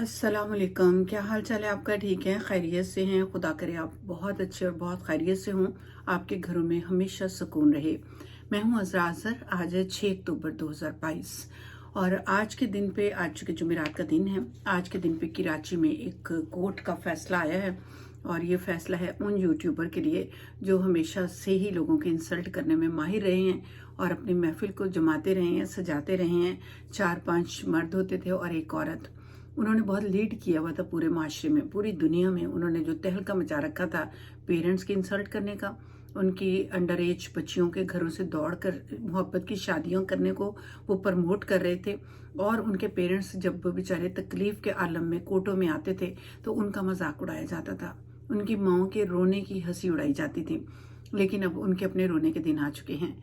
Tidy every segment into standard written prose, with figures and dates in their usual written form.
अस्सलामुअलैकुम। क्या हाल चाल है आपका? ठीक है, खैरियत से हैं? खुदा करे आप बहुत अच्छे और बहुत खैरियत से हों, आपके घरों में हमेशा सुकून रहे। मैं हूं अज़रा अज़हर। आज है 6 अक्टूबर 2022 और आज के दिन पे, आज के जुमेरात का दिन है, आज के दिन पे कराची में एक कोर्ट का फैसला आया है। और ये फैसला है उन यूट्यूबर के लिए जो हमेशा से ही लोगों के इंसल्ट करने में माहिर रहे हैं और अपनी महफिल को जमाते रहे हैं, सजाते रहे हैं। 4-5 मर्द होते थे और एक औरत। उन्होंने बहुत लीड किया हुआ था पूरे माशरे में, पूरी दुनिया में। उन्होंने जो तहलका मचा रखा था पेरेंट्स की इंसल्ट करने का, उनकी अंडर एज बच्चियों के घरों से दौड़ कर मोहब्बत की शादियां करने को वो प्रमोट कर रहे थे। और उनके पेरेंट्स जब बेचारे तकलीफ के आलम में कोर्टों में आते थे तो उनका मजाक उड़ाया जाता था, उनकी माओं के रोने की हंसी उड़ाई जाती थी। लेकिन अब उनके अपने रोने के दिन आ चुके हैं।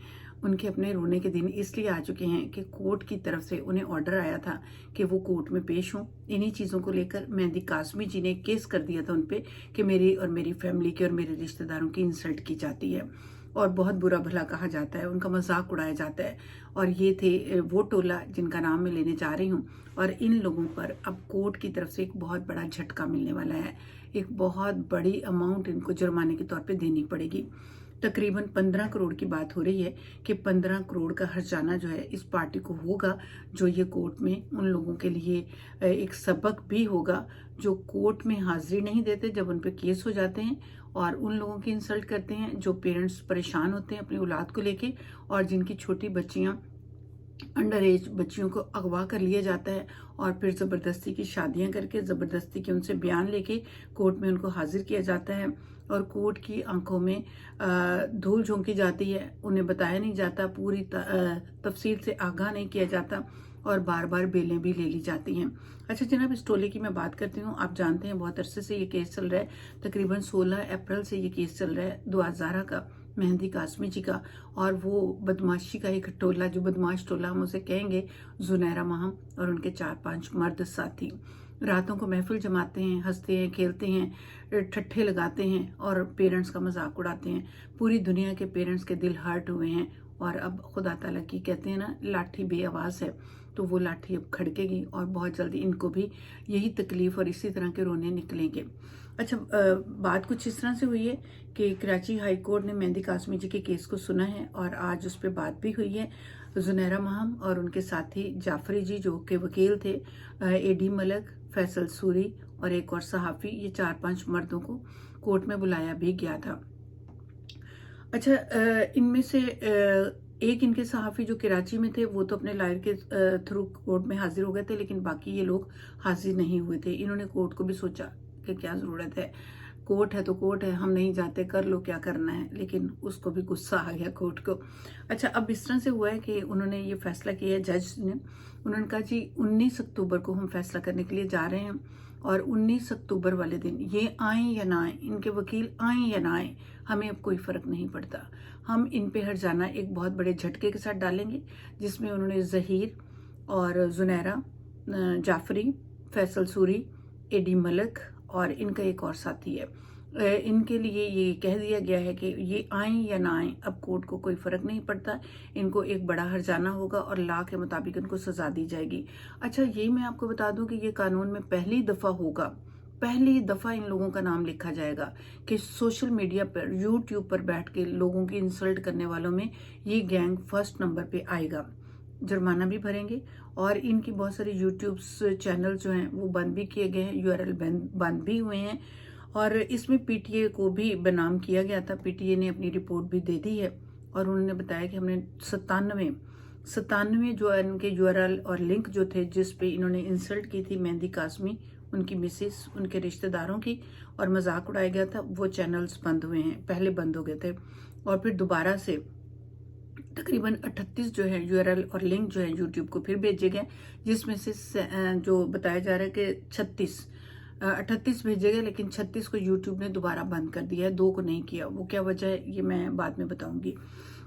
उनके अपने रोने के दिन इसलिए आ चुके हैं कि कोर्ट की तरफ से उन्हें ऑर्डर आया था कि वो कोर्ट में पेश हों। इन्हीं चीज़ों को लेकर मेहंदी कासमी जी ने केस कर दिया था उन पे कि मेरी और मेरी फैमिली की और मेरे रिश्तेदारों की इंसल्ट की जाती है और बहुत बुरा भला कहा जाता है, उनका मजाक उड़ाया जाता है। और ये थे वो टोला जिनका नाम मैं लेने जा रही हूँ। और इन लोगों पर अब कोर्ट की तरफ से एक बहुत बड़ा झटका मिलने वाला है। एक बहुत बड़ी अमाउंट इनको जुर्माने के तौर पे देनी पड़ेगी। तकरीबन 15 करोड़ की बात हो रही है कि 15 करोड़ का हर्जाना जो है इस पार्टी को होगा, जो ये कोर्ट में उन लोगों के लिए एक सबक भी होगा जो कोर्ट में हाजिरी नहीं देते जब उन पे केस हो जाते हैं और उन लोगों की इंसल्ट करते हैं जो पेरेंट्स परेशान होते हैं अपनी औलाद को लेके और जिनकी छोटी बच्चियां, अंडर एज बच्चियों को अगवा कर लिया जाता है और फिर ज़बरदस्ती की शादियां करके ज़बरदस्ती के उनसे बयान लेके कोर्ट में उनको हाजिर किया जाता है। और कोर्ट की आंखों में धूल झोंकी जाती है, उन्हें बताया नहीं जाता, पूरी तफसील से आगाह नहीं किया जाता और बार बार बेलें भी ले ली जाती हैं। अच्छा जनाब, इस टोले की मैं बात करती हूँ। आप जानते हैं बहुत अरसे से ये केस चल रहा है, तकरीबन 16 अप्रैल से ये केस चल रहा है दुआ ज़ारा का, मेहंदी कासमी जी का। और वो बदमाशी का एक टोला, जो बदमाश टोला हम उसे कहेंगे, जुनैरा महम और उनके 4-5 मर्द साथी रातों को महफिल जमाते हैं, हंसते हैं, खेलते हैं, ठट्ठे लगाते हैं और पेरेंट्स का मजाक उड़ाते हैं। पूरी दुनिया के पेरेंट्स के दिल हर्ट हुए हैं और अब खुदा ताला की, कहते हैं ना, लाठी बे आवाज़ है, तो वो लाठी अब खड़केगी और बहुत जल्दी इनको भी यही तकलीफ और इसी तरह के रोने निकलेंगे। अच्छा, बात कुछ इस तरह से हुई है कि कराची हाई कोर्ट ने मेहंदी कासमी जी के केस को सुना है और आज उस पर बात भी हुई है। जुनैरा महम और उनके साथी जाफरी जी जो के वकील थे, एडी मलक, फैसल सूरी और एक और सहाफ़ी, ये 4-5 मर्दों को कोर्ट में बुलाया भी गया था। अच्छा, इनमें से एक इनके सहाफ़ी जो कराची में थे वो तो अपने लायर के थ्रू कोर्ट में हाजिर हो गए थे, लेकिन बाकी ये लोग हाजिर नहीं हुए थे। इन्होंने कोर्ट को भी सोचा कि क्या ज़रूरत है, कोर्ट है तो कोर्ट है, हम नहीं जाते, कर लो क्या करना है, लेकिन उसको भी गुस्सा आ गया कोर्ट को। अच्छा, अब इस तरह से हुआ है कि उन्होंने ये फैसला किया, जज ने, उन्होंने कहा जी 19 अक्टूबर को हम फैसला करने के लिए जा रहे हैं और 19 अक्टूबर वाले दिन ये आए या ना आए, इनके वकील आए या ना आए, हमें अब कोई फ़र्क नहीं पड़ता। हम इन पे हर्जाना एक बहुत बड़े झटके के साथ डालेंगे, जिसमें उन्होंने ज़हीर और जुनैरा, जाफरी, फैसल सूरी, एडी मलक और इनका एक और साथी है, इनके लिए ये कह दिया गया है कि ये आए या ना आए, अब कोर्ट को कोई फ़र्क नहीं पड़ता, इनको एक बड़ा हर्जाना होगा और लॉ के मुताबिक इनको सज़ा दी जाएगी। अच्छा, ये मैं आपको बता दूं कि ये कानून में पहली दफ़ा होगा, पहली दफ़ा इन लोगों का नाम लिखा जाएगा कि सोशल मीडिया पर, यूट्यूब पर बैठ के लोगों की इंसल्ट करने वालों में ये गैंग फर्स्ट नंबर पे आएगा। जुर्माना भी भरेंगे और इनकी बहुत सारी यूट्यूब चैनल जो हैं वो बंद भी किए गए हैं, यूआरएल बंद भी हुए हैं। और इसमें पीटीए को भी बदनाम किया गया था। पीटीए ने अपनी रिपोर्ट भी दे दी है और उन्होंने बताया कि हमने 97 जो इनके यूआरएल और लिंक जो थे जिस पे इन्होंने इंसल्ट की थी मेहंदी कासमी, उनकी मिसेस, उनके रिश्तेदारों की, और मजाक उड़ाया गया था, वो चैनल्स बंद हुए हैं, पहले बंद हो गए थे और फिर दोबारा से तकरीबन 38 जो है यूआरएल और लिंक जो है यूट्यूब को फिर भेजे गए, जिसमें से जो बताया जा रहा है कि 38 भेजे गए, लेकिन 36 को यूट्यूब ने दोबारा बंद कर दिया है, 2 को नहीं किया। वो क्या वजह है ये मैं बाद में बताऊंगी।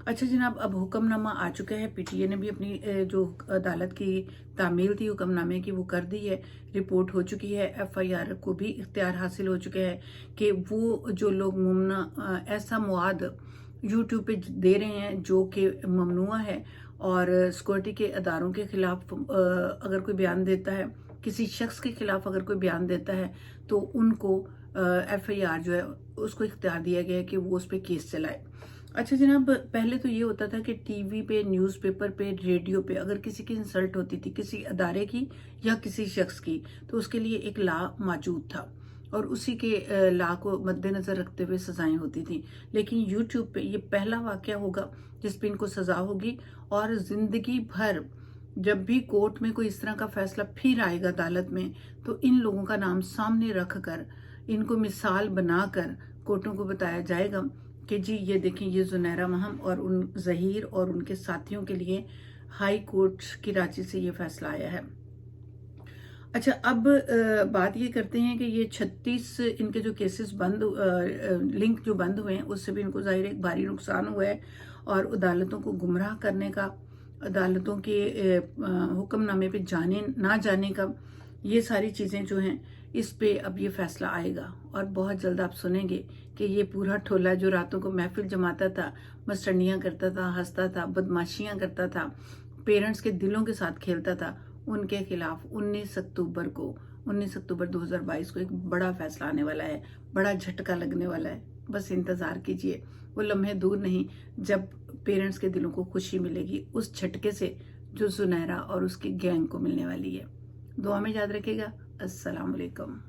अच्छा जनाब, अब हुक्मनामा आ चुका है, पीटीए ने भी अपनी जो अदालत की तामील थी हुक्मनामे की वो कर दी है, रिपोर्ट हो चुकी है, एफआईआर को भी इख्तियार हासिल हो चुका है कि वो जो लोग मुमना ऐसा मवाद यूट्यूब पे दे रहे हैं जो कि ममनुआ है और सिक्योरिटी के अदारों के खिलाफ अगर कोई बयान देता है किसी शख्स के खिलाफ अगर कोई बयान देता है तो उनको FIR जो है उसको इख्तियार दिया गया है कि वो उस पर केस चलाए। अच्छा जनाब, पहले तो ये होता था कि टीवी पे, न्यूज़पेपर पे, रेडियो पे अगर किसी की इंसल्ट होती थी, किसी अदारे की या किसी शख्स की, तो उसके लिए एक लॉ मौजूद था और उसी के लॉ को मद्देनज़र रखते हुए सज़ाएं होती थी। लेकिन यूट्यूब पे ये पहला वाक़या होगा जिस पे इनको सज़ा होगी, और ज़िंदगी भर जब भी कोर्ट में कोई इस तरह का फैसला फिर आएगा अदालत में, तो इन लोगों का नाम सामने रख कर, इनको मिसाल बनाकर कोर्टों को बताया जाएगा कि जी ये देखें, ये ज़ुनैरा महम और उन ज़हीर और उनके साथियों के लिए हाई कोर्ट कराची से ये फैसला आया है। अच्छा, अब बात ये करते हैं कि ये 36 इनके जो केसेस लिंक जो बंद हुए हैं, उससे भी इनको ज़ाहिर एक भारी नुकसान हुआ है, और अदालतों को गुमराह करने का, अदालतों के हुक्मनामे पे जाने ना जाने का, ये सारी चीज़ें जो हैं इस पे अब ये फैसला आएगा। और बहुत जल्द आप सुनेंगे कि ये पूरा टोला जो रातों को महफिल जमाता था, मस्टंडियाँ करता था, हंसता था, बदमाशियाँ करता था, पेरेंट्स के दिलों के साथ खेलता था, उनके खिलाफ 19 अक्टूबर 2022 को एक बड़ा फैसला आने वाला है, बड़ा झटका लगने वाला है। बस इंतज़ार कीजिए, वो लम्हे दूर नहीं जब पेरेंट्स के दिलों को खुशी मिलेगी उस झटके से जो ज़ुनैरा और उसकी गैंग को मिलने वाली है। दुआ में याद रखिएगा। अस्सलाम वालेकुम।